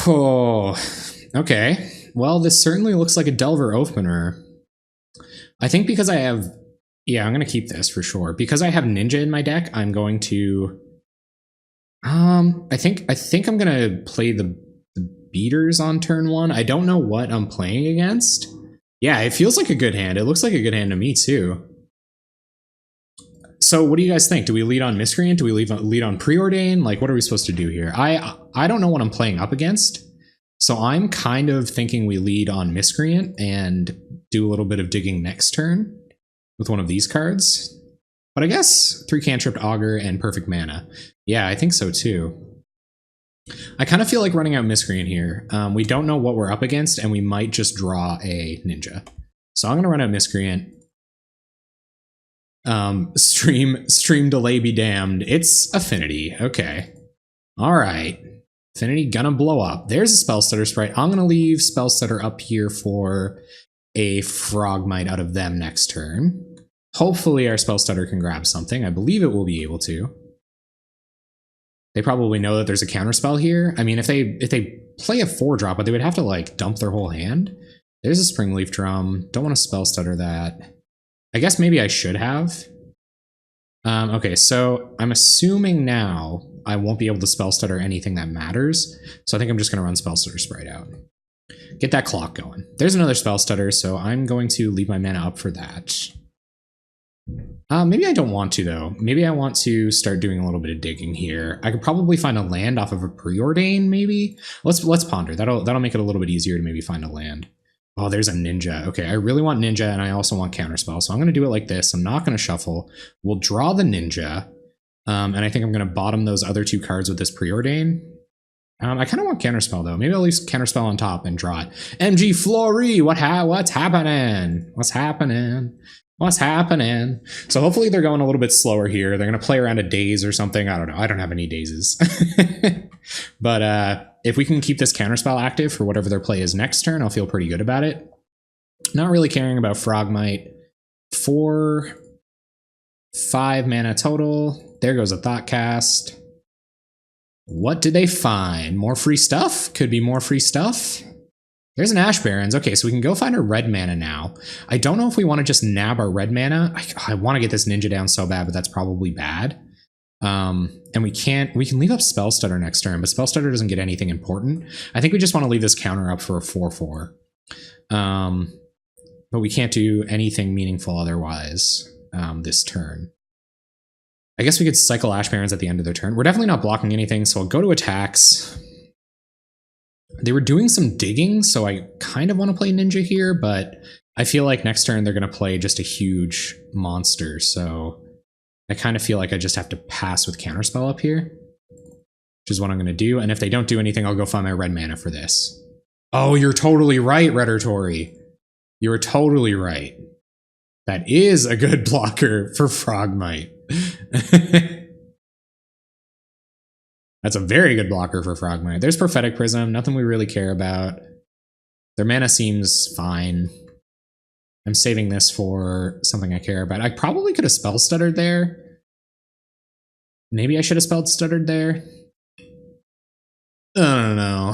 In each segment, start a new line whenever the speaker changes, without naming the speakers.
Oh, okay. Well, this certainly looks like a Delver opener. I think because I have... Yeah, I'm going to keep this for sure. Because I have Ninja in my deck, I'm going to... I think I'm going to play the beaters on turn 1. I don't know what I'm playing against. Yeah, it feels like a good hand. It looks like a good hand to me, too. So what do you guys think? Do we lead on Miscreant? Do we lead on Preordain? Like, what are we supposed to do here? I don't know what I'm playing up against. So I'm kind of thinking we lead on Miscreant and do a little bit of digging next turn with one of these cards. But I guess 3 Cantrip, Augur, and Perfect Mana. Yeah, I think so too. I kind of feel like running out Miscreant here. We don't know what we're up against, and we might just draw a Ninja. So I'm going to run out Miscreant. Stream delay be damned. It's Affinity. Okay. All right. Affinity gonna blow up. There's a Spell Stutter sprite. I'm gonna leave Spell Stutter up here for a Frogmite out of them next turn. Hopefully our Spell Stutter can grab something. I believe it will be able to. They probably know that there's a counterspell here. I mean, if they play a 4-drop, but they would have to like dump their whole hand. There's a Springleaf Drum. Don't want to Spell Stutter that. I guess maybe I should have. Okay, so I'm assuming now I won't be able to Spell Stutter anything that matters. So I think I'm just going to run Spell Stutter Sprite out. Get that clock going. There's another Spell Stutter, so I'm going to leave my mana up for that. Maybe I don't want to, though. Maybe I want to start doing a little bit of digging here. I could probably find a land off of a Preordain, maybe? Let's ponder. That'll make it a little bit easier to maybe find a land. Oh, there's a Ninja. Okay, I really want Ninja, and I also want Counterspell, so I'm going to do it like this. I'm not going to shuffle. We'll draw the Ninja, and I think I'm going to bottom those other 2 cards with this Preordain. I kind of want Counterspell, though. Maybe I'll leave Counterspell on top and draw it. MG Fleury! What's happening? What's happening? What's happening? So hopefully they're going a little bit slower here. They're going to play around a daze or something. I don't know. I don't have any dazes. But if we can keep this Counterspell active for whatever their play is next turn, I'll feel pretty good about it. Not really caring about Frogmite. 4, 5 mana total. There goes a Thoughtcast. What did they find? More free stuff? Could be more free stuff. There's an Ash Barrens. Okay, so we can go find our red mana now. I don't know if we want to just nab our red mana. I want to get this Ninja down so bad, but that's probably bad. And we can leave up Spell Stutter next turn, but Spell Stutter doesn't get anything important. I think we just want to leave this counter up for a 4/4. But we can't do anything meaningful otherwise this turn. I guess we could cycle Ash Barrens at the end of their turn. We're definitely not blocking anything, so I'll go to attacks. They were doing some digging, so I kind of want to play Ninja here, but I feel like next turn they're going to play just a huge monster, so I kind of feel like I just have to pass with Counterspell up here, which is what I'm going to do. And if they don't do anything, I'll go find my red mana for this. Oh, you're totally right, Reddertory. You were totally right. That is a good blocker for Frogmite. That's a very good blocker for Frogmite. There's Prophetic Prism, nothing we really care about. Their mana seems fine. I'm saving this for something I care about. I probably could have Spell Stuttered there. Maybe I should have Spell Stuttered there. I don't know.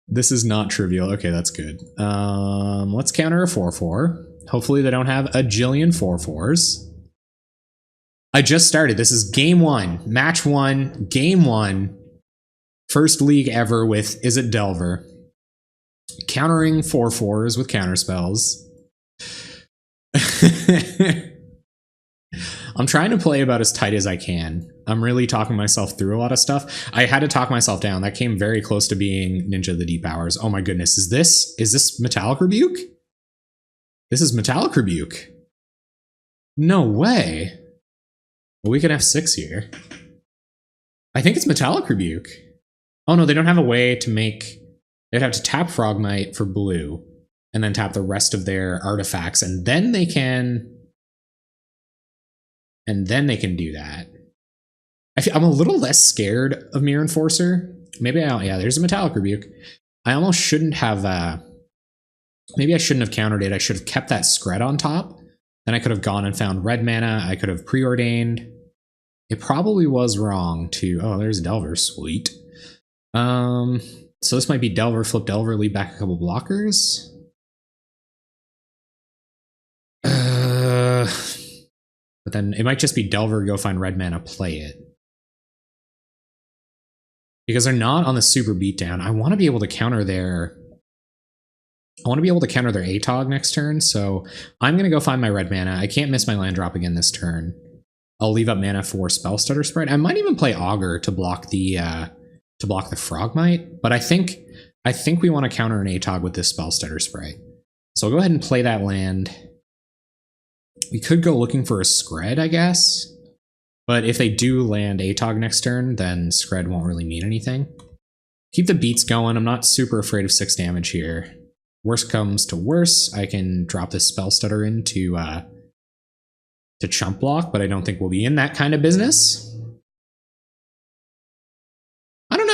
This is not trivial. Okay, that's good. Let's counter a 4/4. Hopefully they don't have a jillion 4/4s. I just started. This is game 1, match 1, game 1. First league ever with Is It Delver. Countering 4/4s with counterspells. I'm trying to play about as tight as I can. I'm really talking myself through a lot of stuff. I had to talk myself down. That came very close to being Ninja of the Deep Hours. Oh my goodness. Is this Metallic Rebuke? This is Metallic Rebuke. No way. Well, we can have 6 here. I think it's Metallic Rebuke. Oh no, they don't have a way to make... They'd have to tap Frogmite for blue, and then tap the rest of their artifacts, and then they can... do that. I'm a little less scared of Mirror Enforcer. Maybe yeah, there's a Metallic Rebuke. I almost shouldn't have... maybe I shouldn't have countered it. I should have kept that Skred on top. Then I could have gone and found red mana. I could have preordained. It probably was wrong to... Oh, there's Delver. Sweet. So this might be Delver, flip Delver, leave back a couple blockers. But then it might just be Delver, go find red mana, play it. Because they're not on the super beatdown. I want to be able to counter their... ATOG next turn, so I'm going to go find my red mana. I can't miss my land drop again this turn. I'll leave up mana for Spell Stutter Sprite. I might even play Augur to block the Frogmite, but I think we want to counter an ATOG with this Spell Stutter Sprite. So I'll go ahead and play that land. We could go looking for a Skred, I guess. But if they do land ATOG next turn, then Skred won't really mean anything. Keep the beats going. I'm not super afraid of 6 damage here. Worst comes to worst, I can drop this Spell Stutter in to chump block, but I don't think we'll be in that kind of business. I don't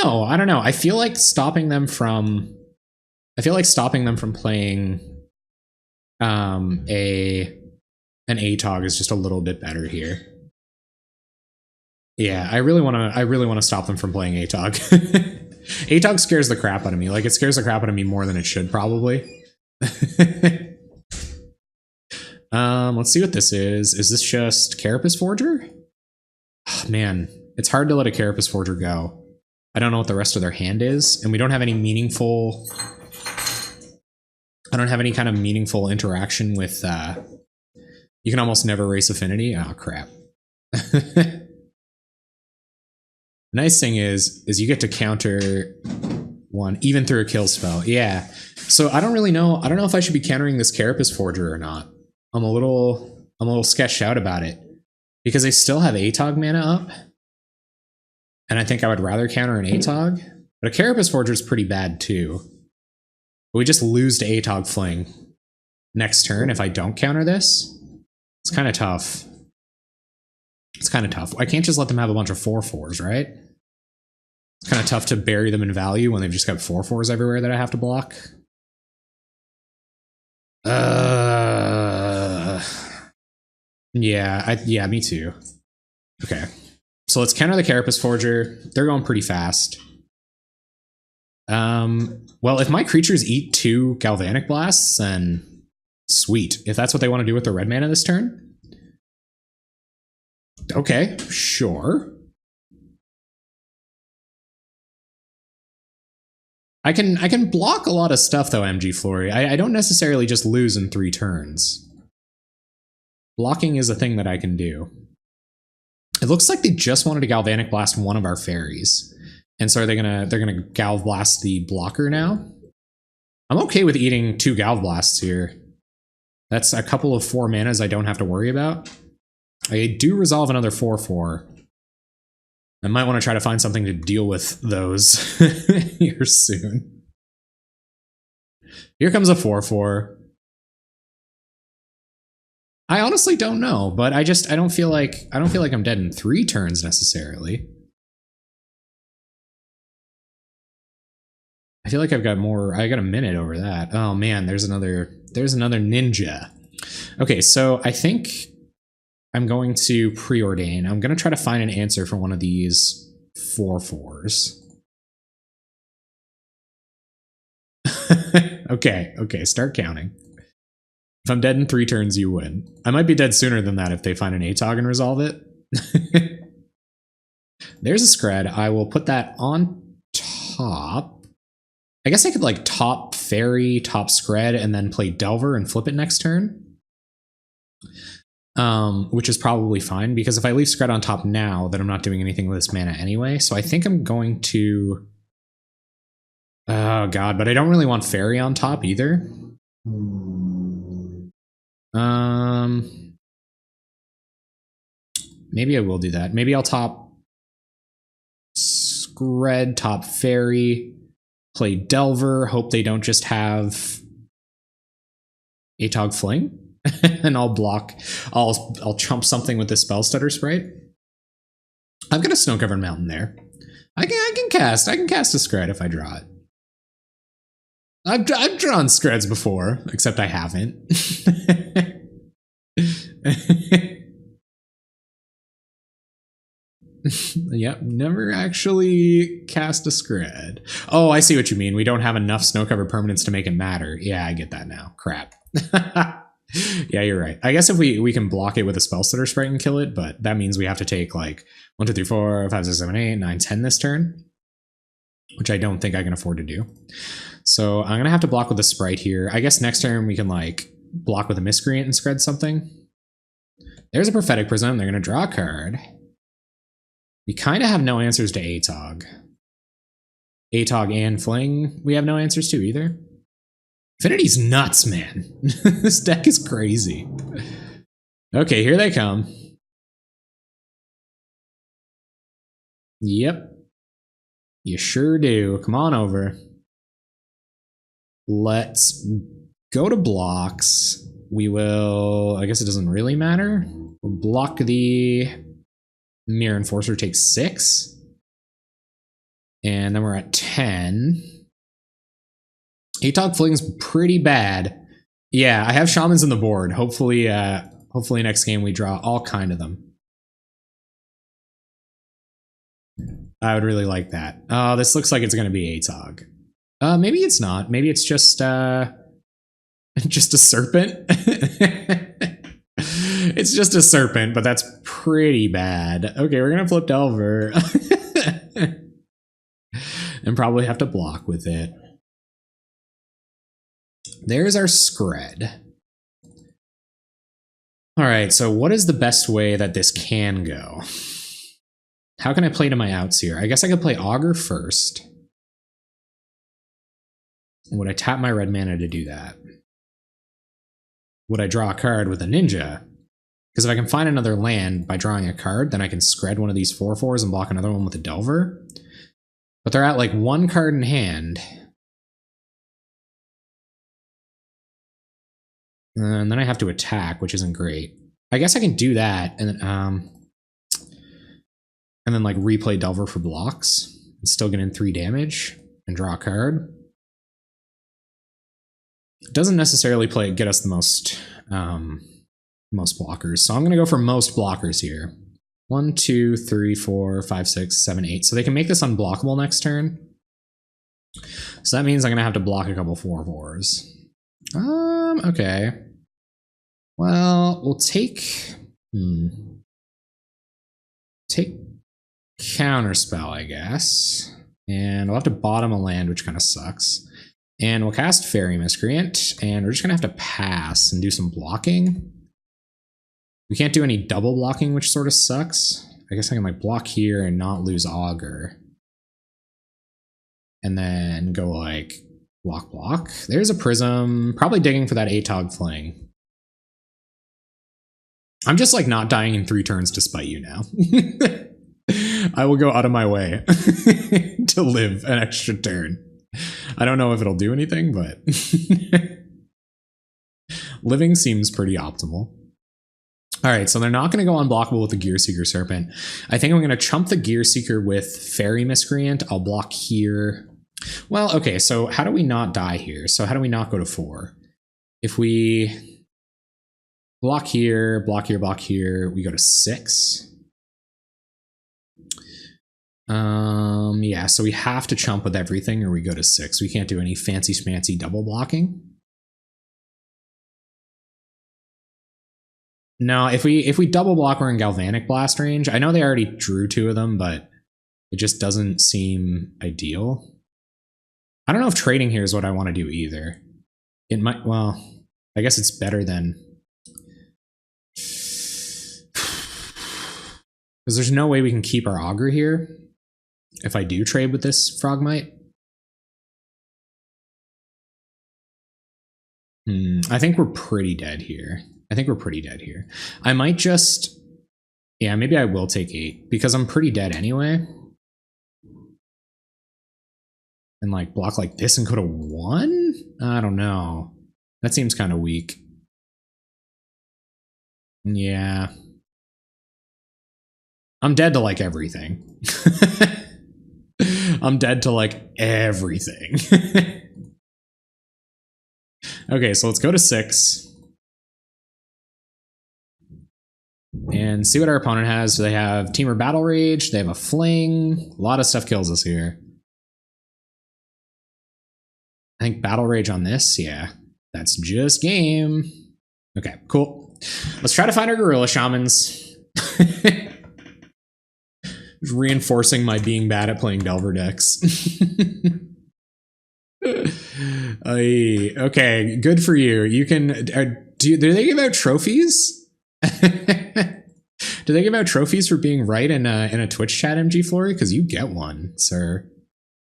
know. I feel like stopping them from playing an ATOG is just a little bit better here. Yeah, I really want to stop them from playing ATOG. ATOG scares the crap out of me. Like, it scares the crap out of me more than it should, probably. Let's see what this is. Is this just Carapace Forger? Oh, man, it's hard to let a Carapace Forger go. I don't know what the rest of their hand is, and we don't have any meaningful... I don't have any kind of meaningful interaction with... You can almost never race Affinity. Oh, crap. Nice thing is you get to counter one even through a kill spell. Yeah. So I don't really know. I don't know if I should be countering this Carapace Forger or not. I'm a little sketched out about it because they still have ATOG mana up, and I think I would rather counter an ATOG. But a Carapace Forger is pretty bad too. But we just lose to ATOG Fling next turn if I don't counter this. It's kind of tough. It's kind of tough. I can't just let them have a bunch of 4/4s, right? It's kind of tough to bury them in value when they've just got 4/4s everywhere that I have to block. Yeah, me too. Okay. So let's counter the Carapace Forger. They're going pretty fast. Well, if my creatures eat 2 Galvanic Blasts, then sweet. If that's what they want to do with the red mana this turn. Okay, sure. I can block a lot of stuff though, MG Flurry. I don't necessarily just lose in 3 turns. Blocking is a thing that I can do. It looks like they just wanted to Galvanic Blast one of our fairies. And so they're gonna Galv Blast the blocker now. I'm okay with eating 2 Galv Blasts here. That's a couple of 4 manas I don't have to worry about. I do resolve another 4/4. I might want to try to find something to deal with those here soon. Here comes a 4/4. I honestly don't know, but I don't feel like I'm dead in 3 turns necessarily. I feel like I got a minute over that. Oh man, there's another ninja. Okay, so I think I'm going to preordain. I'm going to try to find an answer for one of these 4/4s. Okay, start counting. If I'm dead in 3 turns, you win. I might be dead sooner than that if they find an ATOG and resolve it. There's a Skred. I will put that on top. I guess I could like top Fairy, top Skred, and then play Delver and flip it next turn. Which is probably fine, because if I leave Skred on top now, then I'm not doing anything with this mana anyway. So I think I'm going to... Oh god, but I don't really want Fairy on top either. Maybe I will do that. Maybe I'll top Skred, top Fairy, play Delver, hope they don't just have ATOG Fling. And I'll chump something with the Spell Stutter Sprite. I've got a Snow-Covered Mountain there. I can cast a Skred if I draw it. I've drawn Skreds before, except I haven't. Yep, never actually cast a Skred. Oh, I see what you mean. We don't have enough snow-covered permanents to make it matter. Yeah, I get that now. Crap. Yeah, you're right. I guess if we can block it with a spell stutter sprite and kill it, but that means we have to take like 1, 2, 3, 4, 5, 6, 7, 8, 9, 10 this turn, which I don't think I can afford to do. So I'm gonna have to block with a sprite here. I guess next turn we can like block with a miscreant and Skred something. There's a prophetic prism. They're gonna draw a card. We kind of have no answers to Atog. Atog and Fling, we have no answers to either. Affinity's nuts, man. This deck is crazy. Okay, here they come. Yep. You sure do. Come on over. Let's go to blocks. We will... I guess it doesn't really matter. We'll block the Mirror Enforcer, takes 6. And then we're at 10. Atog Fling's pretty bad. Yeah, I have Shamans in the board. Hopefully next game we draw all kind of them. I would really like that. Oh, this looks like it's going to be Atog. Maybe it's not. Maybe it's just a serpent. It's just a serpent, but that's pretty bad. Okay, we're going to flip Delver. And probably have to block with it. There's our Skred. All right, so what is the best way that this can go? How can I play to my outs here? I guess I could play Augur first. Would I tap my red mana to do that? Would I draw a card with a ninja? Because if I can find another land by drawing a card, then I can Skred one of these 4/4s and block another one with a Delver. But they're at like 1 card in hand. And then I have to attack, which isn't great. I guess I can do that and then like replay Delver for blocks and still get in 3 damage and draw a card. It doesn't necessarily get us the most blockers. So I'm gonna go for most blockers here. 1, 2, 3, 4, 5, 6, 7, 8. So they can make this unblockable next turn. So that means I'm gonna have to block a couple 4/4s. Okay. Well, we'll take Counterspell, I guess. And we'll have to bottom a land, which kind of sucks. And we'll cast Fairy Miscreant, and we're just gonna have to pass and do some blocking. We can't do any double blocking, which sort of sucks. I guess I can like block here and not lose Augur. And then go like block, block. There's a Prism, probably digging for that Atog Fling. I'm just like not dying in 3 turns to spite you now. I will go out of my way to live an extra turn. I don't know if it'll do anything, but living seems pretty optimal. All right, so they're not going to go unblockable with the Gear Seeker Serpent. I think I'm going to chump the Gear Seeker with Fairy Miscreant. I'll block here. Well, okay, so how do we not die here? So how do we not go to 4? If we block here, block here, block here, we go to 6. Yeah, so we have to chump with everything or we go to 6. We can't do any fancy schmancy double blocking. No, if we double block, we're in Galvanic Blast range. I know they already drew 2 of them, but it just doesn't seem ideal. I don't know if trading here is what I want to do either. It might, well, I guess it's better than... Because there's no way we can keep our Augur here if I do trade with this Frogmite. I think we're pretty dead here. I might just... Yeah, maybe I will take 8, because I'm pretty dead anyway. And like block like this and go to 1? I don't know. That seems kind of weak. Yeah. I'm dead to like everything. I'm dead to like everything. Okay, so let's go to 6. and see what our opponent has. Do they have Teamer Battle Rage? They have a Fling. A lot of stuff kills us here. I think Battle Rage on this, yeah. That's just game. Okay, cool. Let's try to find our Gorilla Shamans. Reinforcing my being bad at playing Delver decks. Okay, good for you. You can... do they give out trophies? Do they give out trophies for being right in a Twitch chat, MG Flory? Because you get one, sir.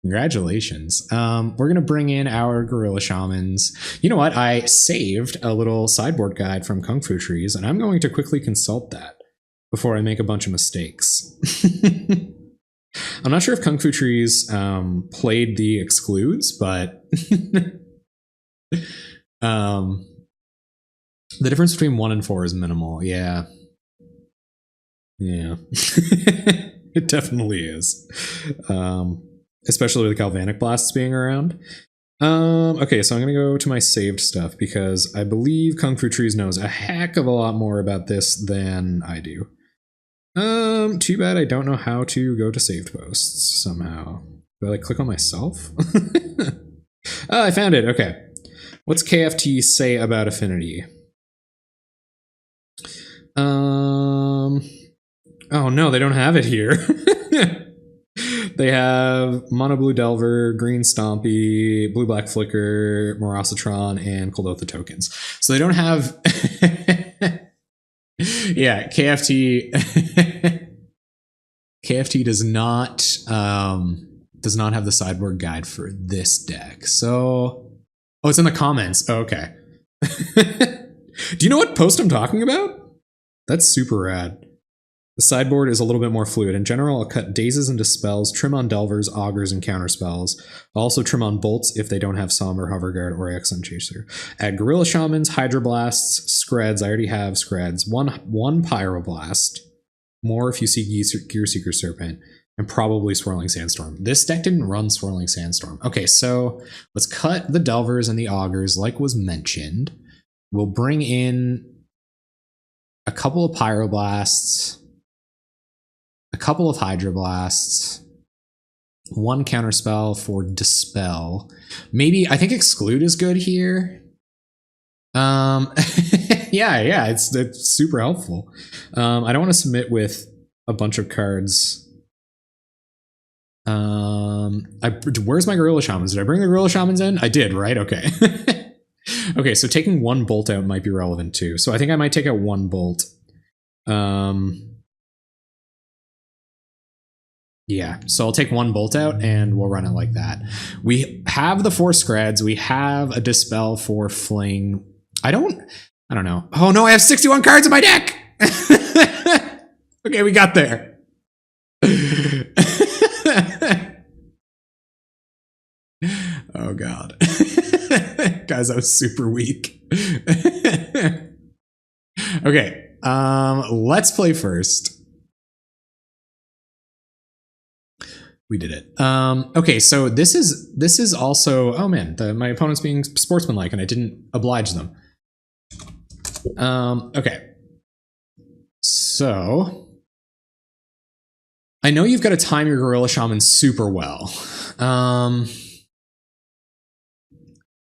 Congratulations. We're going to bring in our Gorilla Shamans. You know what? I saved a little sideboard guide from Kung Fu Trees, and I'm going to quickly consult that before I make a bunch of mistakes. I'm not sure if Kung Fu Trees played the excludes, but the difference between 1 and 4 is minimal. Yeah. Yeah. It definitely is. Especially with the Galvanic Blasts being around. Okay, so I'm going to go to my saved stuff because I believe Kung Fu Trees knows a heck of a lot more about this than I do. Too bad I don't know how to go to saved posts somehow. Do I like click on myself? Oh, I found it. Okay. What's KFT say about Affinity? Oh no, they don't have it here. They have Mono Blue Delver, Green Stompy, Blue Black Flicker, Morosatron, and Coldotha tokens. So they don't have... Yeah, KFT... KFT does not have the sideboard guide for this deck. So... Oh, it's in the comments. Oh, okay. Do you know what post I'm talking about? That's super rad. The sideboard is a little bit more fluid. In general, I'll cut dazes and dispels, trim on delvers, augurs, and counterspells. I'll also trim on bolts if they don't have Somber, Hoverguard, or Exxon Chaser. Add Gorilla Shamans, Hydroblasts, Skreds. I already have Skreds. One Pyroblast. More if you see Gear Seeker Serpent. And probably Swirling Sandstorm. This deck didn't run Swirling Sandstorm. Okay, so let's cut the delvers and the augurs like was mentioned. We'll bring in a couple of Pyroblasts, a couple of Hydroblasts, one counterspell for Dispel. Maybe, I think Exclude is good here. Yeah, it's super helpful. I don't want to submit with a bunch of cards. Where's my Gorilla Shamans? Did I bring the Gorilla Shamans in? I did, right? Okay. Okay, so taking one bolt out might be relevant too. So I think I might take out one bolt. Yeah, so I'll take one bolt out and we'll run it like that. We have the 4 Skreds. We have a Dispel for Fling. I don't know. Oh no, I have 61 cards in my deck! Okay, we got there. Oh god. Guys, I was super weak. Okay, let's play first. We did it. Okay, so this is also, oh man, my opponent's being sportsmanlike and I didn't oblige them. Okay. So I know you've got to time your Gorilla Shaman super well.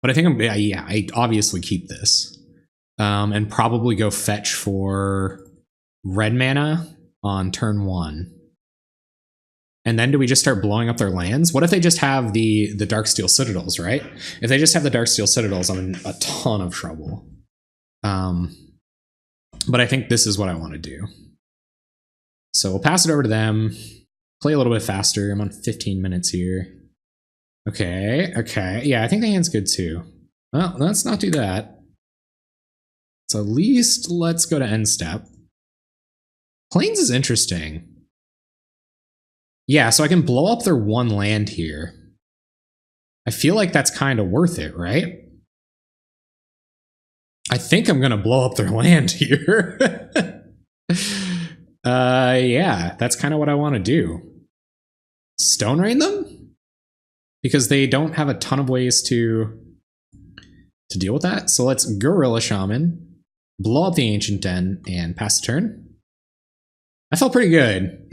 But I think I obviously keep this. And probably go fetch for red mana on turn 1. And then do we just start blowing up their lands? What if they just have the Darksteel Citadels, right? If they just have the Darksteel Citadels, I'm in a ton of trouble. But I think this is what I want to do. So we'll pass it over to them. Play a little bit faster. I'm on 15 minutes here. Okay. Yeah, I think the hand's good too. Well, let's not do that. So at least let's go to end step. Plains is interesting. Yeah, so I can blow up their one land here. I feel like that's kind of worth it, right? I think I'm going to blow up their land here. Yeah, that's kind of what I want to do. Stone Rain them? Because they don't have a ton of ways to deal with that. So let's Gorilla Shaman, blow up the Ancient Den, and pass the turn. I felt pretty good.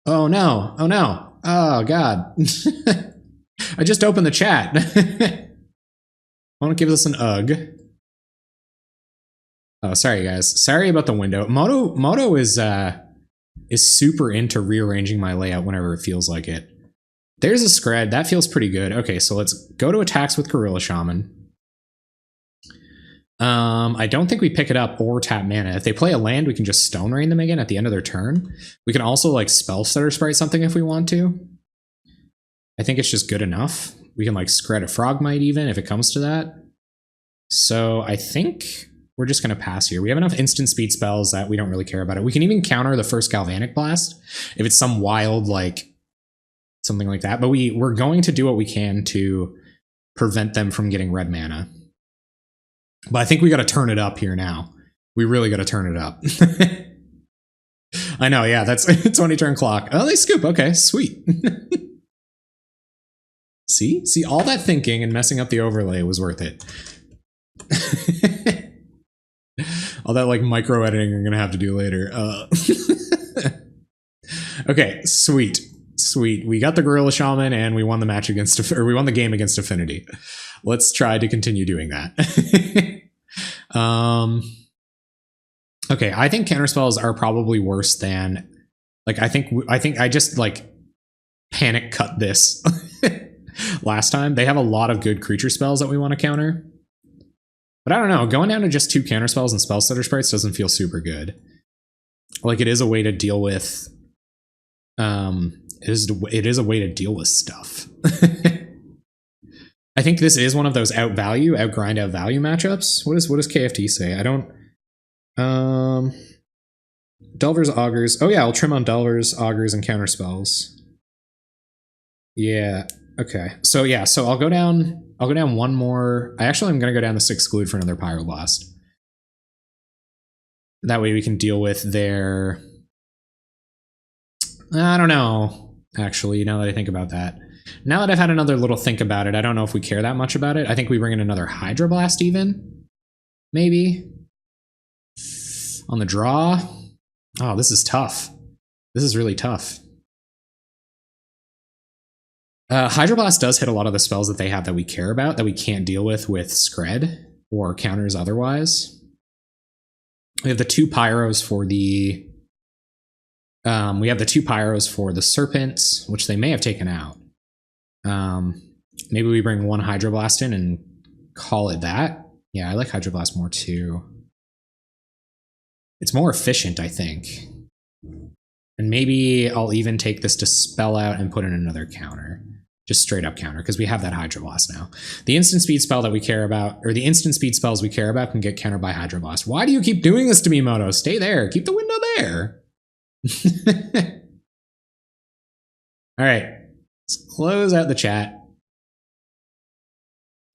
Oh no, oh no, oh god. I just opened the chat. Won't give us an ugh. Oh, sorry guys. Sorry about the window. Moto is super into rearranging my layout whenever it feels like it. There's a Skred. That feels pretty good. Okay, so let's go to attacks with Gorilla Shaman. I don't think we pick it up or tap mana. If they play a land, we can just Stone Rain them again at the end of their turn. We can also like Spell Stutter Sprite something if we want to. I think it's just good enough. We can like Skred a Frogmite even if it comes to that. So I think we're just going to pass here. We have enough instant speed spells that we don't really care about it. We can even counter the first Galvanic Blast if it's some wild, like, something like that. But we're going to do what we can to prevent them from getting red mana. But I think we got to turn it up here now. We really got to turn it up. I know, yeah, that's 20 turn clock. Oh, they scoop. Okay, sweet. See, all that thinking and messing up the overlay was worth it. All that like micro editing I'm gonna have to do later. Okay, sweet. We got the Gorilla Shaman and we won the match against, or we won the game against Affinity. Let's try to continue doing that. Okay, I think counterspells are probably worse than, like, I think I just like panic cut this last time. They have a lot of good creature spells that we want to counter. But I don't know, going down to just 2 counterspells and spell stutter sprites doesn't feel super good. Like, it is a way to deal with it is a way to deal with stuff. I think this is one of those outgrind, outvalue matchups. What does KFT say? I don't Delver's Augurs. Oh yeah, I'll trim on Delver's Augurs and counterspells. Yeah. Okay. So yeah, so I'll go down one more. I'm gonna go down the 6 Exclude for another Pyroblast. That way we can deal with their, I don't know, actually, now that I think about that. Now that I've had another little think about it, I don't know if we care that much about it. I think we bring in another Hydroblast even. Maybe. On the draw. Oh, this is tough. This is really tough. Hydroblast does hit a lot of the spells that they have that we care about, that we can't deal with Skred or counters otherwise. We have the 2 Pyros for the Serpents, which they may have taken out. Maybe we bring 1 Hydroblast in and call it that. Yeah, I like Hydroblast more too. It's more efficient, I think. And maybe I'll even take this to spell out and put in another counter. Just straight up counter, because we have that Hydroblast now. The instant speed spell that we care about, or the instant speed spells we care about, can get countered by Hydroblast. Why do you keep doing this to me, Moto? Stay there. Keep the window there. All right. Let's close out the chat.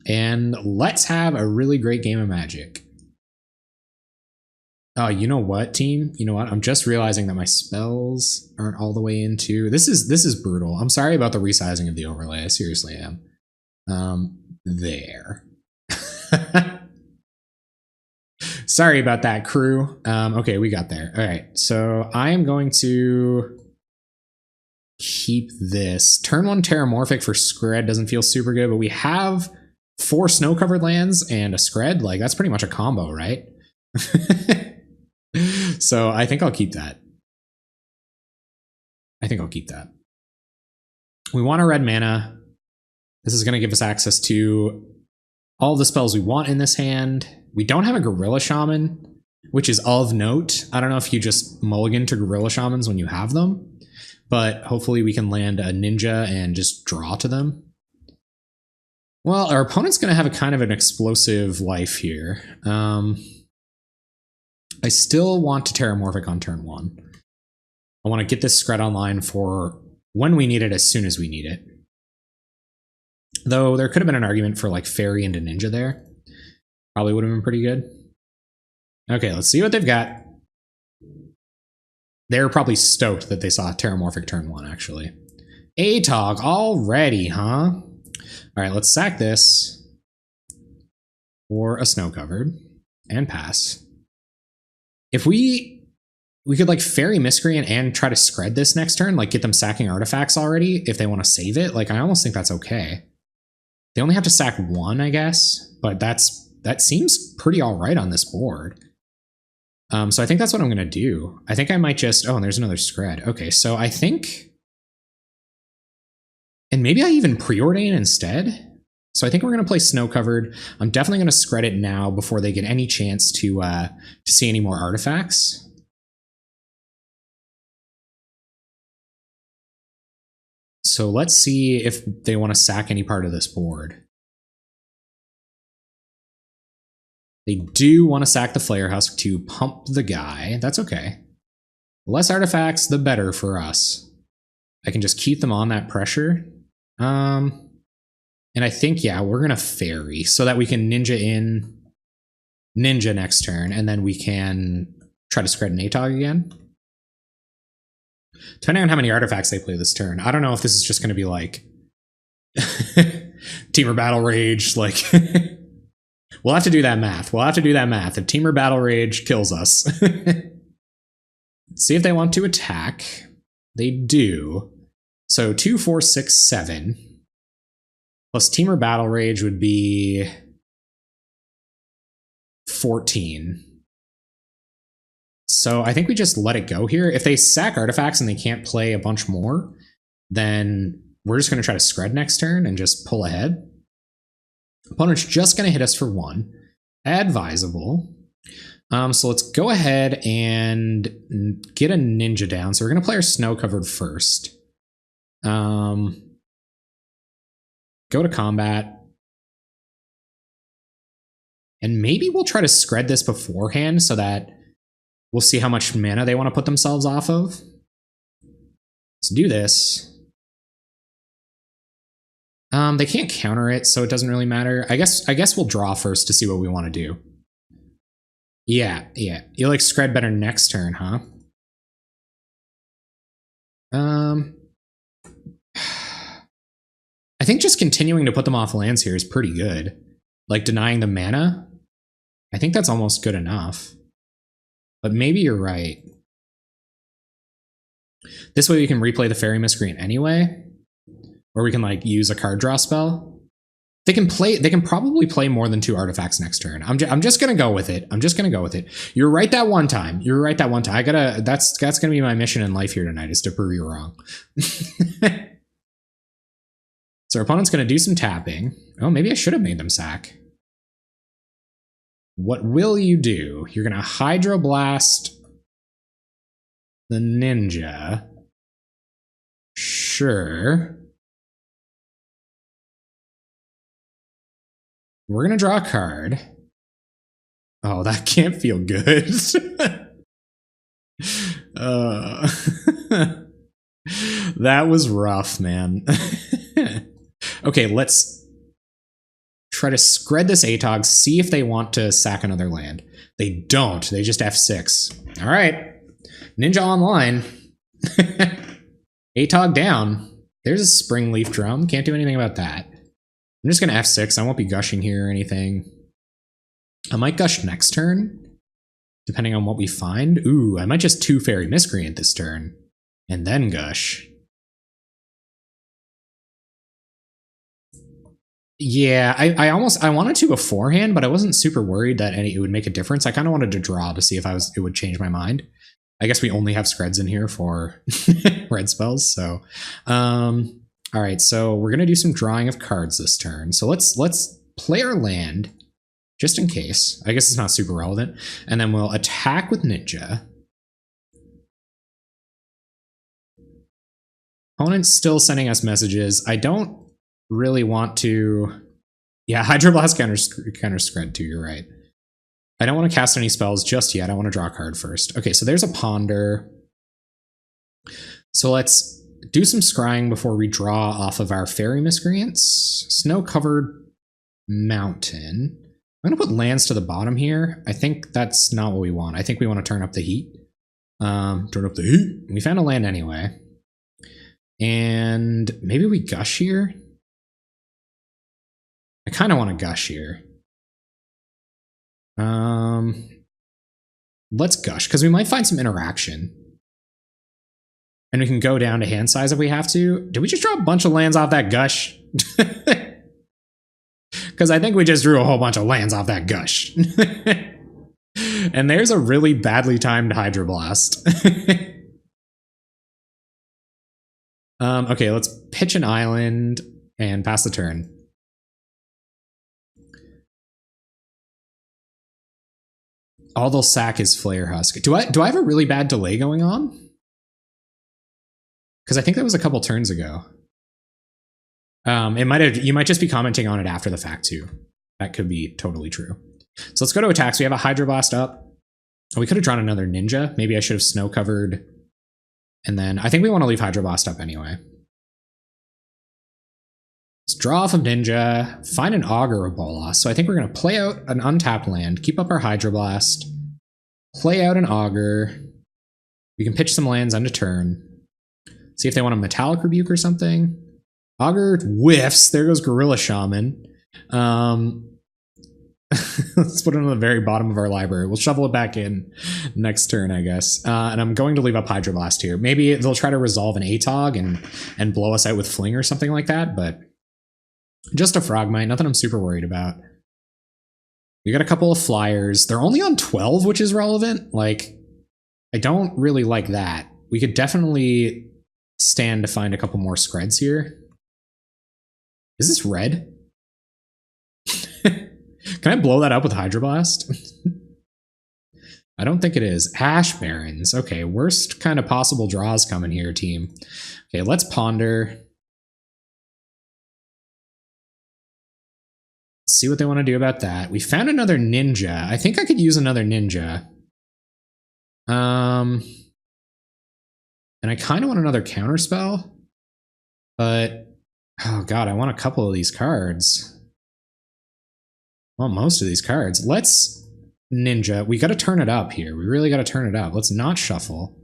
And let's have a really great game of Magic. Oh, you know what, team? You know what? I'm just realizing that my spells aren't all the way into... This is brutal. I'm sorry about the resizing of the overlay. I seriously am. There. Sorry about that, crew. Okay, we got there. All right, so I am going to keep this. Turn 1 Terramorphic for Skred doesn't feel super good, but we have 4 snow-covered lands and a Skred. Like, that's pretty much a combo, right? So I think I'll keep that. We want a red mana. This is going to give us access to all the spells we want in this hand. We don't have a Gorilla Shaman, which is of note. I don't know if you just mulligan to Gorilla Shamans when you have them, but hopefully we can land a Ninja and just draw to them. Well, our opponent's going to have a kind of an explosive life here. I still want to Terramorphic on turn 1. I want to get this Skred online for when we need it, as soon as we need it. Though there could have been an argument for like Fairy into Ninja there. Probably would have been pretty good. Okay, let's see what they've got. They're probably stoked that they saw Terramorphic turn 1, actually. Atog already, huh? All right, let's sack this. or a snow covered and pass. If we could like Fairy Miscreant and try to Skred this next turn, like get them sacking artifacts already if they want to save it. Like I almost think that's okay. They only have to sack one, I guess, but that seems pretty all right on this board. So I think that's what I'm gonna do. I think I might just, oh, and there's another Skred. Okay, so I think, and maybe I even preordain instead. So I think we're gonna play Snow Covered. I'm definitely gonna Skred it now before they get any chance to see any more artifacts. So let's see if they want to sack any part of this board. They do want to sack the Flare Husk to pump the guy. That's okay. The less artifacts, the better for us. I can just keep them on that pressure. And I think, yeah, we're going to Fairy so that we can Ninja in Ninja next turn, and then we can try to Skred an Atog again. Depending on how many artifacts they play this turn. I don't know if this is just going to be like Teamer Battle Rage, like we'll have to do that math. We'll have to do that math. If Teamer Battle Rage kills us. See if they want to attack. They do. So 2, 4, 6, 7. Plus Teamer Battle Rage would be 14. So I think we just let it go here. If they sack artifacts and they can't play a bunch more, then we're just going to try to Skred next turn and just pull ahead. Opponent's just going to hit us for 1. Advisable. So let's go ahead and get a Ninja down. So we're going to play our Snow Covered first. Go to combat. And maybe we'll try to Skred this beforehand so that we'll see how much mana they want to put themselves off of. Let's do this. They can't counter it, so it doesn't really matter. I guess we'll draw first to see what we want to do. Yeah. You like Skred better next turn, huh? I think just continuing to put them off lands here is pretty good. Like denying the mana, I think that's almost good enough. But maybe you're right. This way we can replay the Fairy Miscreant anyway. Or we can like use a card draw spell. They can probably play more than 2 artifacts next turn. I'm just gonna go with it. You're right that one time. That's gonna be my mission in life here tonight, is to prove you wrong. So our opponent's gonna do some tapping. Oh, maybe I should have made them sack. What will you do? You're gonna Hydroblast the Ninja. Sure. We're gonna draw a card. Oh, that can't feel good. That was rough, man. Okay, let's try to Skred this Atog, see if they want to sack another land. They don't. They just F6. All right. Ninja online. Atog down. There's a Spring Leaf Drum. Can't do anything about that. I'm just going to F6. I won't be gushing here or anything. I might gush next turn, depending on what we find. Ooh, I might just 2 Fairy Miscreant this turn, and then gush. Yeah, I wanted to beforehand, but I wasn't super worried that it would make a difference. I kind of wanted to draw to see if it would change my mind. I guess we only have Skreds in here for red spells, so all right, so we're gonna do some drawing of cards this turn. So let's play our land, just in case. I guess it's not super relevant. And then we'll attack with Ninja. Opponent's still sending us messages. I don't really want to... Yeah, Hydroblast counter Skred too, you're right. I don't want to cast any spells just yet. I want to draw a card first. Okay, so there's a Ponder. So let's do some scrying before we draw off of our Fairy Miscreants. Snow-covered mountain. I'm going to put lands to the bottom here. I think that's not what we want. I think we want to turn up the heat. We found a land anyway. And maybe we gush here? I kind of want to gush here. Let's gush, because we might find some interaction. And we can go down to hand size if we have to. Did we just draw a bunch of lands off that gush? Because I think we just drew a whole bunch of lands off that gush. And there's a really badly timed Hydroblast. Okay, let's pitch an island and pass the turn. All they'll sack is Flare Husk. Do I have a really bad delay going on? Because I think that was a couple turns ago. You might just be commenting on it after the fact too. That could be totally true. So let's go to attacks. We have a Hydroblast up. We could have drawn another Ninja. Maybe I should have snow covered. And then I think we want to leave Hydroblast up anyway. Let's draw off of Ninja, find an Augur of Bolas. So I think we're going to play out an untapped land, keep up our Hydroblast, play out an Augur. We can pitch some lands end of turn. See if they want a Metallic Rebuke or something. Augur whiffs. There goes Gorilla Shaman. Let's put it on the very bottom of our library. We'll shovel it back in next turn, I guess. And I'm going to leave up Hydroblast here. Maybe they'll try to resolve an Atog and blow us out with Fling or something like that, but just a Frogmite, nothing I'm super worried about. We got a couple of flyers. They're only on 12, which is relevant. Like, I don't really like that. We could definitely stand to find a couple more Skreds here. Is this red? Can I blow that up with Hydroblast? I don't think it is. Ash Barrens. Okay, worst kind of possible draws coming here, team. Okay, let's ponder. See what they want to do about that. We found another Ninja. I think I could use another Ninja. And I kind of want another counterspell. But, oh god, I want a couple of these cards. Well, most of these cards. Let's Ninja. We got to turn it up here. We really got to turn it up. Let's not shuffle.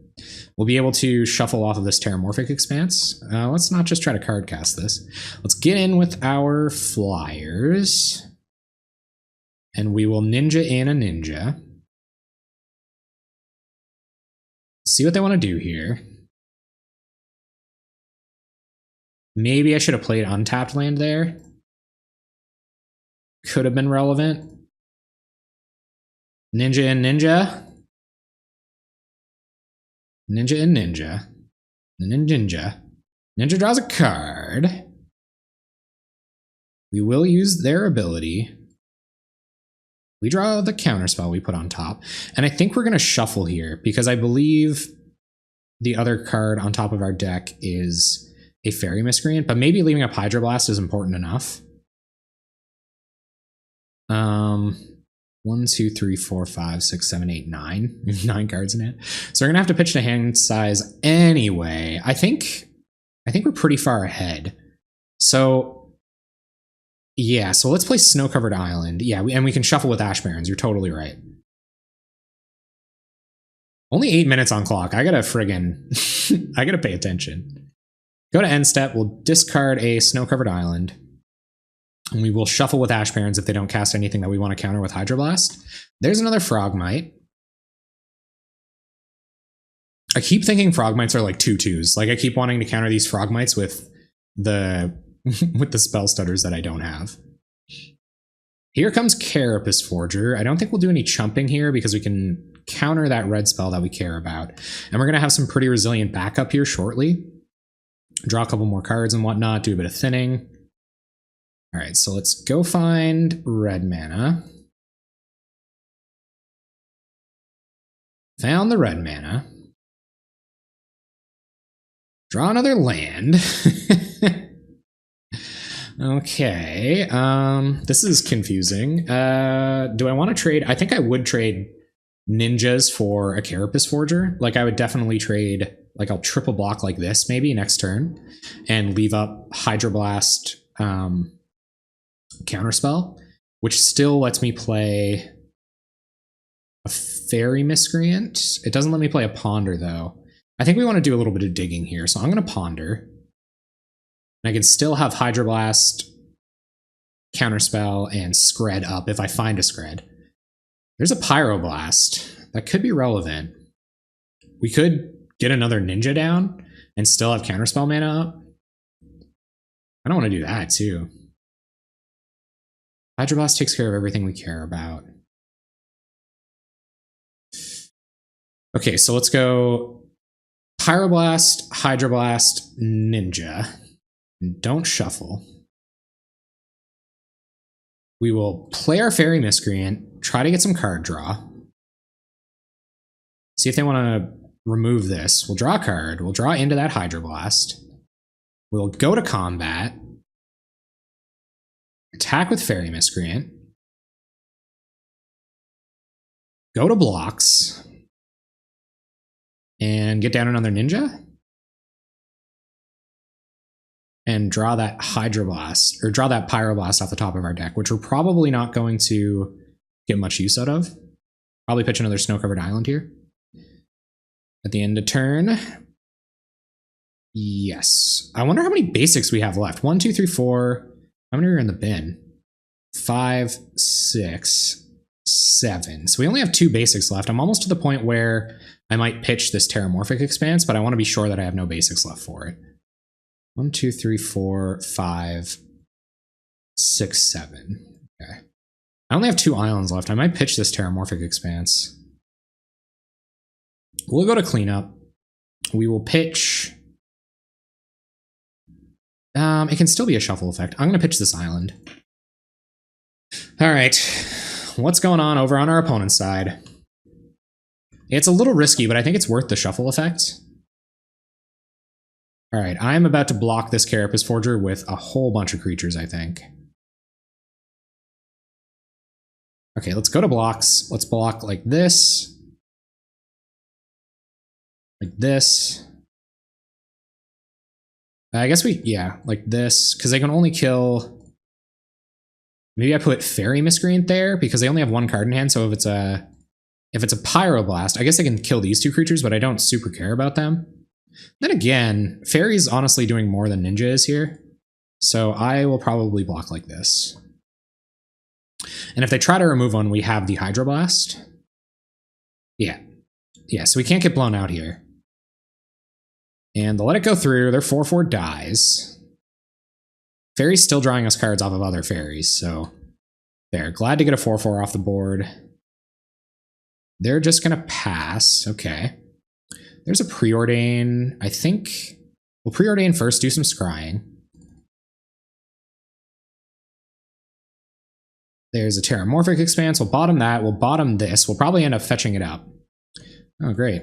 We'll be able to shuffle off of this Terramorphic Expanse. Let's not just try to card cast this. Let's get in with our flyers. And we will Ninja in a Ninja. See what they want to do here. Maybe I should have played untapped land there. Could have been relevant. Ninja and Ninja. Ninja and Ninja. And then Ninja. Ninja draws a card. We will use their ability. We draw the counterspell we put on top. And I think we're going to shuffle here because I believe the other card on top of our deck is a Fairy Miscreant, but maybe leaving up Hydroblast is important enough. 1, 2, 3, 4, 5, 6, 7, 8, 9. 9 cards in it. So we're gonna have to pitch to hand size anyway. I think we're pretty far ahead. So yeah, so let's play Snow Covered Island. Yeah, and we can shuffle with Ash Barrens. You're totally right. Only 8 minutes on clock. I gotta friggin' I gotta pay attention. Go to end step. We'll discard a Snow Covered Island. And we will shuffle with Ash Barrens if they don't cast anything that we want to counter with Hydroblast. There's another Frogmite. I keep thinking Frogmites are like 2/2s. Like I keep wanting to counter these Frogmites with the spell stutters that I don't have. Here comes Carapace Forger. I don't think we'll do any chumping here because we can counter that red spell that we care about. And we're going to have some pretty resilient backup here shortly. Draw a couple more cards and whatnot, do a bit of thinning. All right, so let's go find red mana. Found the red mana. Draw another land. Okay, this is confusing. Do I want to trade? I think I would trade Ninjas for a Carapace Forger. Like I would definitely trade, like I'll triple block like this maybe next turn and leave up Hydroblast, Counterspell, which still lets me play a Fairy Miscreant. It doesn't let me play a Ponder, though. I think we want to do a little bit of digging here, so I'm going to Ponder. And I can still have Hydroblast, Counterspell, and Skred up if I find a Skred. There's a pyroblast. That could be relevant. We could get another ninja down and still have counterspell mana up. I don't want to do that too. Hydroblast takes care of everything we care about. Okay, so let's go Pyroblast, Hydroblast, Ninja. Don't shuffle. We will play our Fairy Miscreant, try to get some card draw. See if they want to remove this. We'll draw a card. We'll draw into that Hydroblast. We'll go to combat. Attack with Fairy Miscreant. Go to blocks. And get down another Ninja. And draw that Hydroblast, or draw that Pyroblast off the top of our deck, which we're probably not going to get much use out of. Probably pitch another Snow-Covered Island here. At the end of turn. Yes. I wonder how many basics we have left. 1, 2, 3, 4. How many are in the bin? 5, 6, 7. So we only have 2 basics left. I'm almost to the point where I might pitch this Terramorphic Expanse, but I want to be sure that I have no basics left for it. 1, 2, 3, 4, 5, 6, 7. Okay. I only have 2 islands left. I might pitch this Terramorphic Expanse. We'll go to cleanup. We will pitch. It can still be a shuffle effect. I'm going to pitch this island. All right. What's going on over on our opponent's side? It's a little risky, but I think it's worth the shuffle effect. All right. I'm about to block this Carapace Forger with a whole bunch of creatures, I think. Okay, let's go to blocks. Let's block like this. Like this. I guess like this, because they can only kill. Maybe I put Fairy Miscreant there because they only have 1 card in hand. So if it's a Pyroblast, I guess I can kill these 2 creatures, but I don't super care about them. Then again, Fairy's honestly doing more than Ninja is here, so I will probably block like this. And if they try to remove one, we have the Hydroblast. Yeah, so we can't get blown out here. And they'll let it go through. Their 4/4 dies. Fairy's still drawing us cards off of other fairies, so they're glad to get a 4/4 off the board. They're just gonna pass. Okay. There's a Preordain. I think we'll Preordain first, do some scrying. There's a Terramorphic Expanse. We'll bottom that. We'll bottom this. We'll probably end up fetching it up. Oh, great.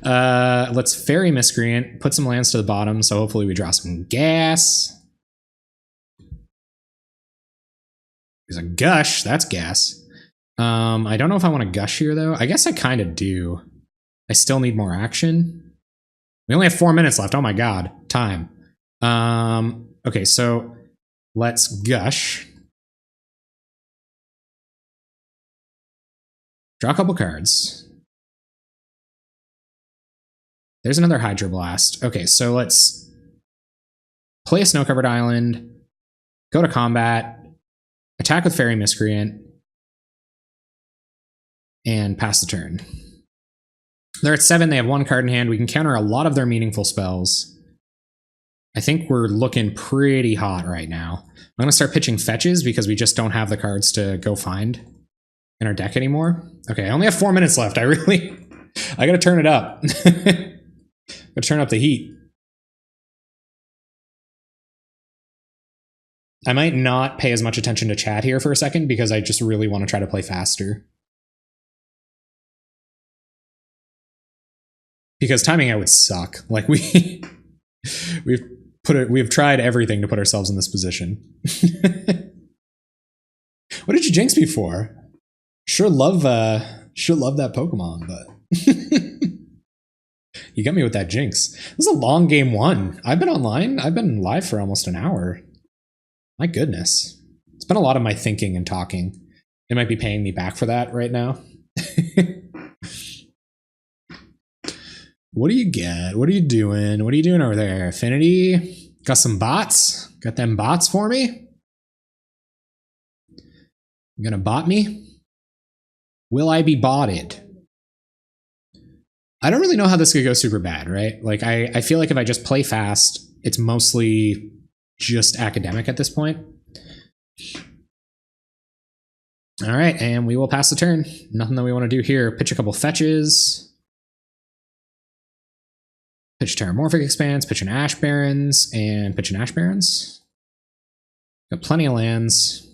Let's Fairy Miscreant, put some lands to the bottom, so hopefully we draw some gas. There's a Gush, that's gas. I don't know if I want to Gush here, though. I guess I kind of do. I still need more action. We only have 4 minutes left. Oh my god, time. Okay, so let's Gush. Draw a couple cards. There's another Hydroblast. Okay, so let's play a Snow-Covered Island, go to combat, attack with Fairy Miscreant, and pass the turn. They're at 7, they have 1 card in hand. We can counter a lot of their meaningful spells. I think we're looking pretty hot right now. I'm going to start pitching fetches because we just don't have the cards to go find in our deck anymore. Okay, I only have 4 minutes left. I gotta turn it up. Gotta turn up the heat. I might not pay as much attention to chat here for a second because I just really want to try to play faster. Because timing out would suck. Like we've tried everything to put ourselves in this position. What did you jinx me for? Sure love that Pokemon, but you got me with that jinx. This is a long game 1. I've been online. I've been live for almost an hour. My goodness. It's been a lot of my thinking and talking. They might be paying me back for that right now. What do you get? What are you doing? What are you doing over there? Affinity? Got some bots? Got them bots for me? You gonna bot me? Will I be botted? I don't really know how this could go super bad, right? Like, I feel like if I just play fast, it's mostly just academic at this point. All right, and we will pass the turn. Nothing that we want to do here. Pitch a couple fetches. Pitch Terramorphic Expanse, pitch an Ash Barrens, and pitch an Ash Barrens. Got plenty of lands.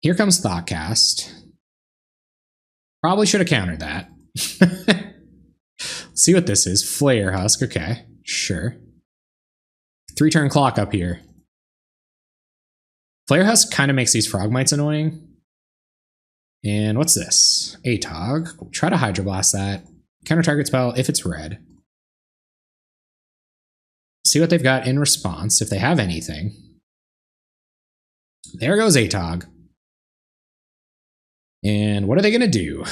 Here comes Thoughtcast. Probably should have countered that. Let's see what this is. Flare Husk, okay, sure. 3-turn clock up here. Flare Husk kind of makes these Frogmites annoying. And what's this? Atog. We'll try to Hydroblast that. Counter target spell if it's red. See what they've got in response, if they have anything. There goes Atog. And what are they going to do?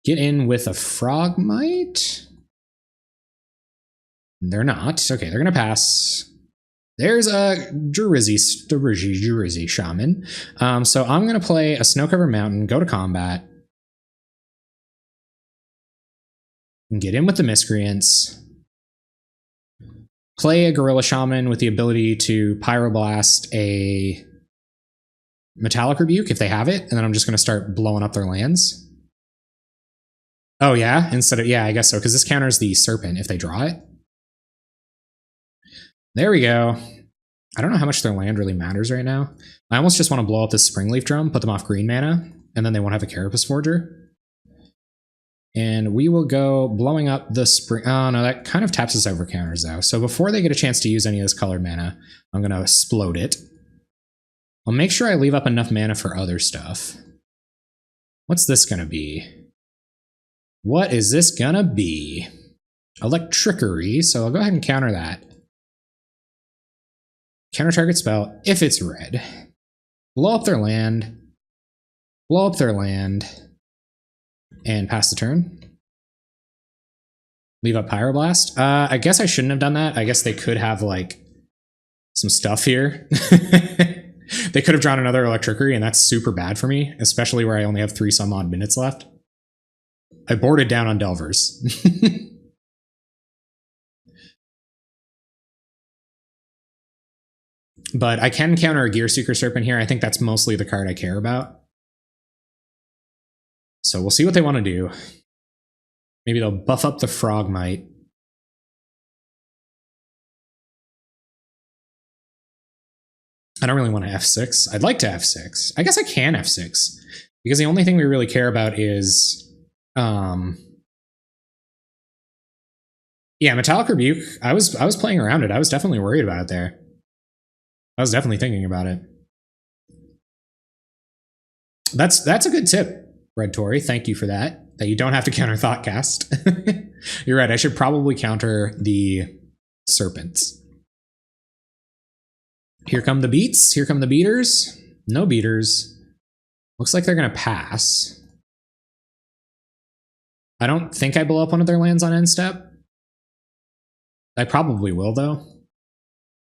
Get in with a Frogmite? They're not. Okay, they're going to pass. There's a Jurizi Shaman. So I'm going to play a Snow-Covered Mountain, go to combat, and get in with the Miscreants. Play a Gorilla Shaman with the ability to Pyroblast a Metallic Rebuke if they have it, and then I'm just going to start blowing up their lands. Oh yeah, instead of, yeah, I guess so, because this counters the Serpent if they draw it. There we go. I don't know how much their land really matters right now. I almost just want to blow up this Springleaf Drum, put them off green mana, and then they won't have a Carapace Forger. And we will go blowing up the spring. Oh no, that kind of taps us over counters though. So before they get a chance to use any of this colored mana, I'm going to explode it. I'll make sure I leave up enough mana for other stuff. What's this going to be? What is this going to be? Electrickery, so I'll go ahead and counter that. Counter target spell if it's red. Blow up their land. Blow up their land. And pass the turn. Leave up Pyroblast. I guess I shouldn't have done that. I guess they could have, like, some stuff here. They could have drawn another Electrickery, and that's super bad for me, especially where I only have 3 some odd minutes left. I boarded down on Delvers. But I can counter a Gearseeker Serpent here. I think that's mostly the card I care about. So we'll see what they want to do. Maybe they'll buff up the Frogmite. I don't really want to F6. I'd like to F6. I guess I can F6. Because the only thing we really care about is... yeah, Metallic Rebuke. I was playing around it. I was definitely worried about it there. I was definitely thinking about it. That's a good tip, Red Tory. Thank you for that. That you don't have to counter Thoughtcast. You're right. I should probably counter the Serpents. Here come the beats. Here come the beaters. No beaters. Looks like they're going to pass. I don't think I blow up one of their lands on end step. I probably will, though.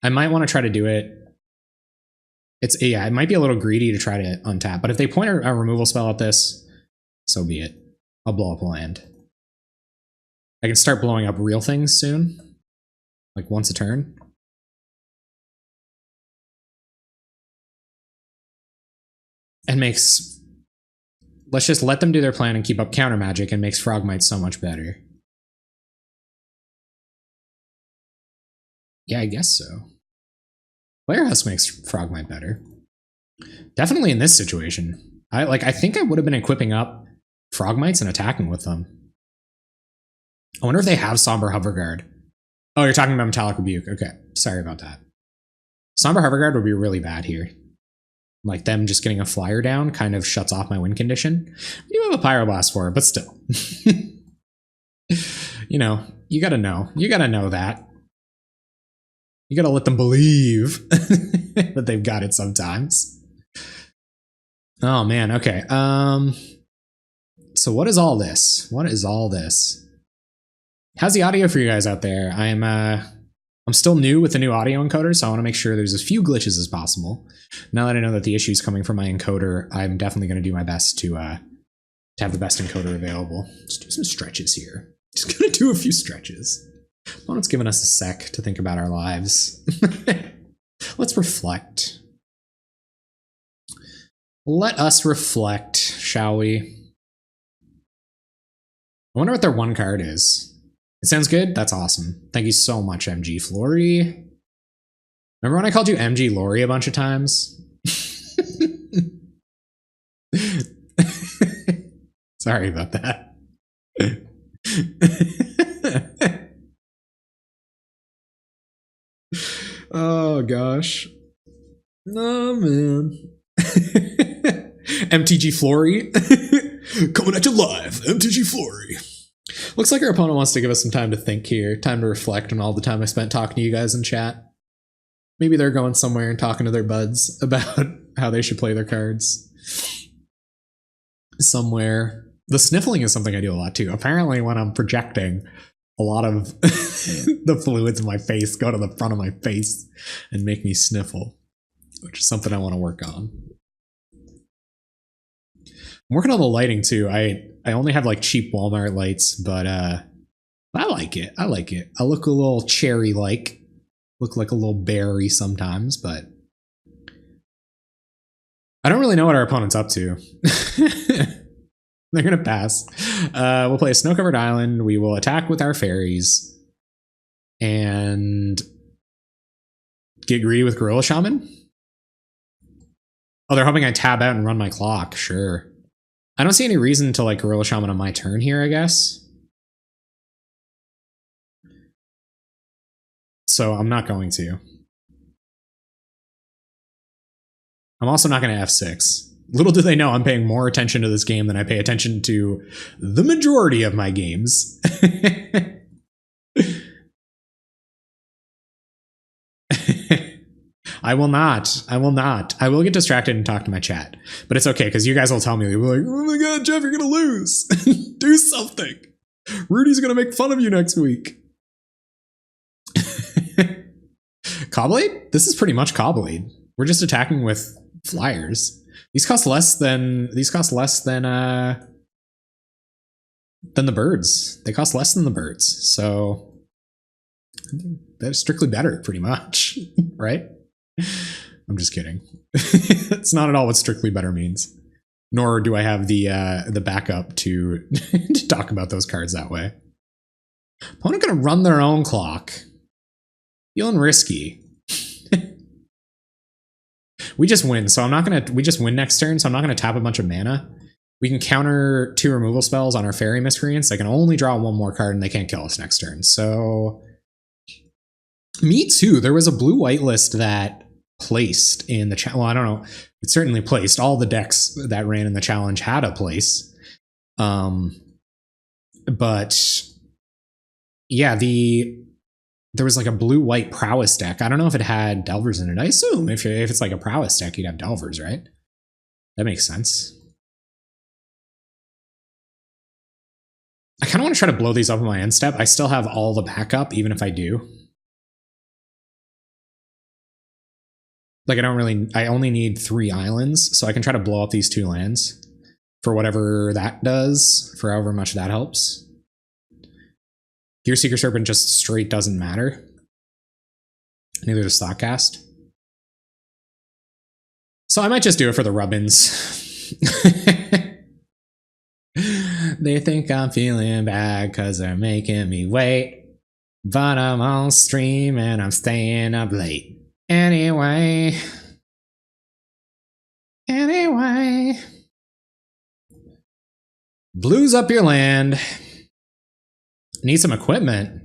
I might want to try to do it. Yeah, it might be a little greedy to try to untap, but if they point a removal spell at this, so be it. I'll blow up a land. I can start blowing up real things soon. Like once a turn. And makes... let's just let them do their plan and keep up counter magic, and makes Frogmite so much better. Yeah, I guess so. Flare Husk makes Frogmite better. Definitely in this situation. I think I would have been equipping up Frogmites and attacking with them. I wonder if they have Somber Hoverguard. Oh, you're talking about Metallic Rebuke. Okay, sorry about that. Somber Hoverguard would be really bad here. Like, them just getting a flyer down kind of shuts off my win condition. You have a Pyroblast for it, but still. You know, you gotta know. You gotta know that. You gotta let them believe that they've got it sometimes. Oh man, okay. So what is all this? What is all this? How's the audio for you guys out there? I'm I'm still new with the new audio encoder, so I want to make sure there's as few glitches as possible. Now that I know that the issue is coming from my encoder, I'm definitely going to do my best to have the best encoder available. Let's do some stretches here. Just going to do a few stretches. Opponent's given us a sec to think about our lives. Let's reflect. Let us reflect, shall we? I wonder what their one card is. It sounds good? That's awesome. Thank you so much, MG Flory. Remember when I called you MG Lori a bunch of times? Sorry about that. Oh, gosh. No, man. MTG Flory. Coming at you live, MTG Flory. Looks like our opponent wants to give us some time to think here, time to reflect on all the time I spent talking to you guys in chat. Maybe they're going somewhere and talking to their buds about how they should play their cards. Somewhere. The sniffling is something I do a lot too. Apparently when I'm projecting, a lot of the fluids in my face go to the front of my face and make me sniffle, which is something I want to work on. I'm working on the lighting too. I only have like cheap Walmart lights, but I like it. I like it. I look a little cherry-like. Look like a little berry sometimes, but I don't really know what our opponent's up to. They're going to pass. We'll play a snow-covered island. We will attack with our fairies and get greedy with Gorilla Shaman. Oh, they're hoping I tab out and run my clock. Sure. I don't see any reason to like Gorilla Shaman on my turn here, I guess. So I'm not going to. I'm also not going to F6. Little do they know I'm paying more attention to this game than I pay attention to the majority of my games. I will not. I will not. I will get distracted and talk to my chat. But it's okay, because you guys will tell me, you'll be like, oh my god, Jeff, you're going to lose. Do something. Rudy's going to make fun of you next week. Cobblade? This is pretty much Cobblade. We're just attacking with flyers. These cost less than the birds. They cost less than the birds. So they're strictly better, pretty much, right? I'm just kidding. That's not at all what strictly better means. Nor do I have the backup to to talk about those cards that way. Opponent gonna run their own clock. Feeling risky. We just win, so I'm not gonna. We just win next turn, so I'm not gonna tap a bunch of mana. We can counter 2 removal spells on our fairy miscreants. They can only draw 1 more card, and they can't kill us next turn. So, me too. There was a blue-white list that placed in the challenge. Well, I don't know. It certainly placed. All the decks that ran in the challenge had a place. But yeah, there was like a blue-white prowess deck. I don't know if it had Delvers in it. I assume if it's like a prowess deck, you'd have Delvers, right? That makes sense. I kind of want to try to blow these up in my end step. I still have all the backup, even if I do. Like, I only need 3 islands, so I can try to blow up these 2 lands for whatever that does, for however much that helps. Here, Seeker Serpent just straight doesn't matter. Neither does Stockcast. So I might just do it for the rubbins. They think I'm feeling bad because they're making me wait. But I'm on stream and I'm staying up late. Anyway. Blues up your land. Need some equipment.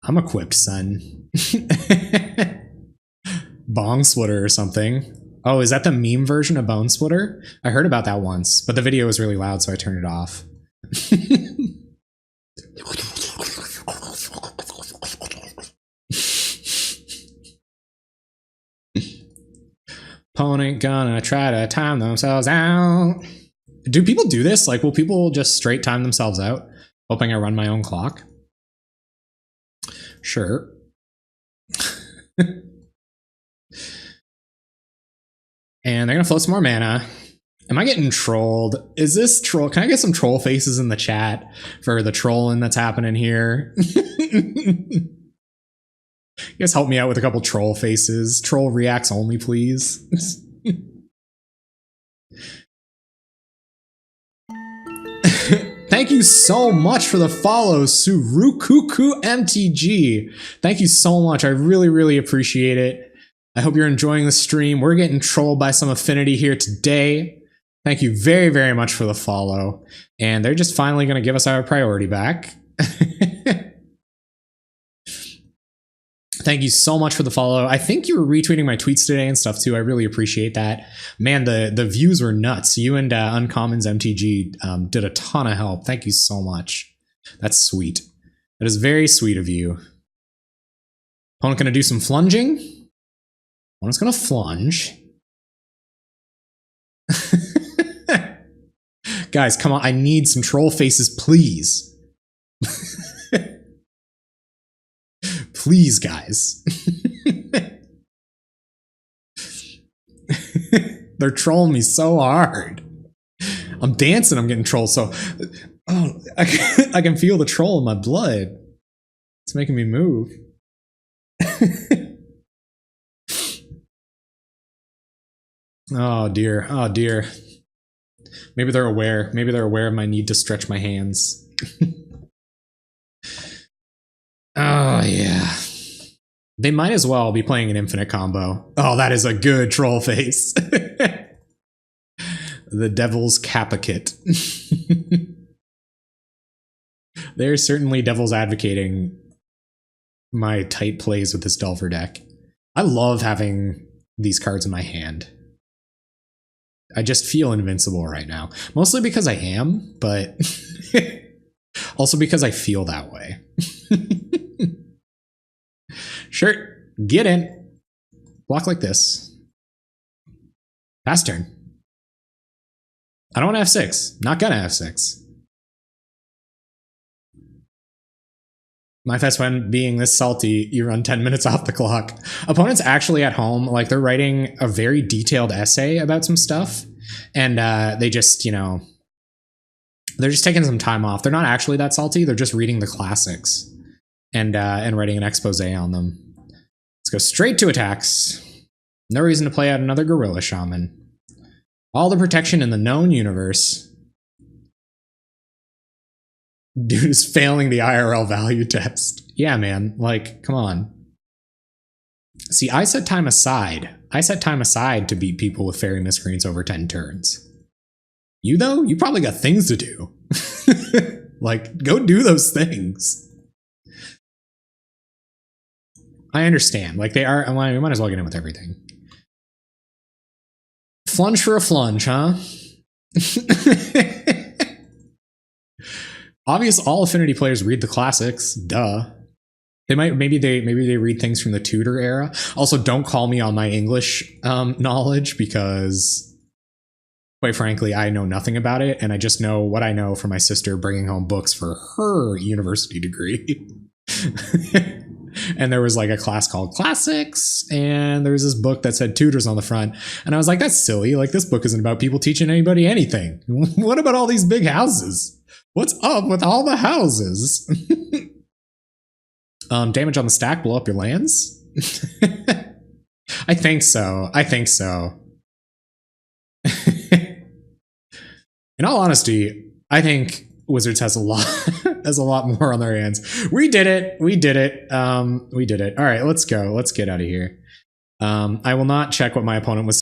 I'm equipped, son. Bong Splitter or something. Oh, is that the meme version of Bone Splitter? I heard about that once, but the video was really loud, so I turned it off. Opponent gonna try to time themselves out. Do people do this? Like, will people just straight time themselves out, hoping I run my own clock? Sure. And they're gonna float some more mana. Am I getting trolled? Is this troll? Can I get some troll faces in the chat for the trolling that's happening here? You guys help me out with a couple troll faces. Troll reacts only, please. Thank you so much for the follow, Surukuku MTG. Thank you so much. I really, really appreciate it. I hope you're enjoying the stream. We're getting trolled by some Affinity here today. Thank you very, very much for the follow. And they're just finally going to give us our priority back. Thank you so much for the follow. I think you were retweeting my tweets today and stuff too. I really appreciate that. Man, the views were nuts. You and Uncommons MTG did a ton of help. Thank you so much. That's sweet. That is very sweet of you. Opponent gonna do some flunging. Opponent's gonna flunge. Guys, come on. I need some troll faces, please. Please, guys. They're trolling me so hard. I'm dancing, I'm getting trolled, so... Oh, I can feel the troll in my blood. It's making me move. Oh, dear. Oh, dear. Maybe they're aware. Maybe they're aware of my need to stretch my hands. Oh, yeah. They might as well be playing an infinite combo. Oh, that is a good troll face. The Devil's Kappa Kit. They're certainly Devil's advocating my tight plays with this Delver deck. I love having these cards in my hand. I just feel invincible right now. Mostly because I am, but also because I feel that way. Sure, get in. Block like this. Pass turn. I don't want F6. Not gonna F6. My best friend being this salty, you run 10 minutes off the clock. Opponents actually at home, like they're writing a very detailed essay about some stuff. And they just, you know, they're just taking some time off. They're not actually that salty. They're just reading the classics and writing an expose on them. Let's go straight to attacks. No reason to play out another Gorilla Shaman. All the protection in the known universe. Dude is failing the IRL value test. Yeah, man. Like, come on. See, I set time aside. I set time aside to beat people with Fairy Miscreants over 10 turns. You, though? You probably got things to do. Like, go do those things. I understand. Like, they are... Well, we might as well get in with everything. Flunge for a flunge, huh? Obvious, all Affinity players read the classics. Duh. They might... Maybe they read things from the Tudor era. Also, don't call me on my English knowledge, because... Quite frankly, I know nothing about it, and I just know what I know from my sister bringing home books for her university degree. And there was like a class called Classics, and there was this book that said Tudors on the front, and I was like, that's silly. Like, this book isn't about people teaching anybody anything. What about all these big houses? What's up with all the houses? Damage on the stack, blow up your lands? I think so. I think so. In all honesty, I think Wizards has a lot more on their hands. We did it. We did it. We did it. All right, let's go. Let's get out of here. I will not check what my opponent was